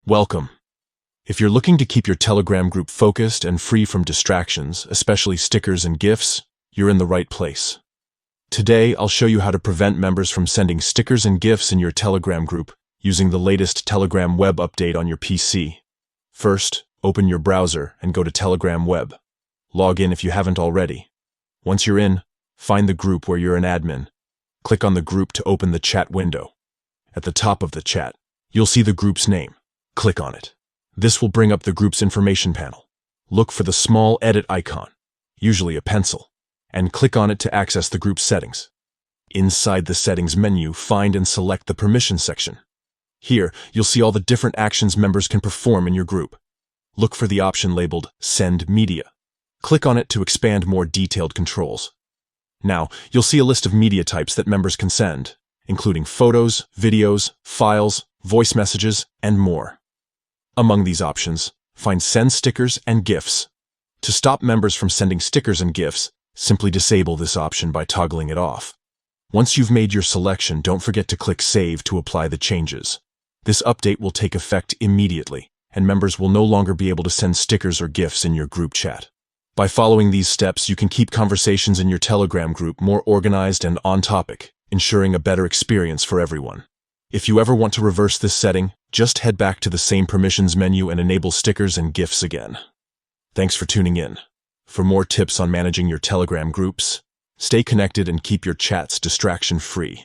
Welcome. If you're looking to keep your Telegram group focused and free from distractions, especially stickers and GIFs, you're in the right place. Today, I'll show you how to prevent members from sending stickers and GIFs in your Telegram group using the latest Telegram web update on your PC. First, open your browser and go to Telegram web. Log in if you haven't already. Once you're in, find the group where you're an admin. Click on the group to open the chat window. At the top of the chat, you'll see the group's name. Click on it. This will bring up the group's information panel. Look for the small edit icon, usually a pencil, and click on it to access the group's settings. Inside the settings menu, find and select the permission section. Here, you'll see all the different actions members can perform in your group. Look for the option labeled Send Media. Click on it to expand more detailed controls. Now, you'll see a list of media types that members can send, including photos, videos, files, voice messages, and more. Among these options, find Send Stickers and GIFs. To stop members from sending stickers and GIFs, simply disable this option by toggling it off. Once you've made your selection, don't forget to click Save to apply the changes. This update will take effect immediately, and members will no longer be able to send stickers or GIFs in your group chat. By following these steps, you can keep conversations in your Telegram group more organized and on topic, ensuring a better experience for everyone. If you ever want to reverse this setting, just head back to the same permissions menu and enable stickers and GIFs again. Thanks for tuning in. For more tips on managing your Telegram groups, stay connected and keep your chats distraction-free.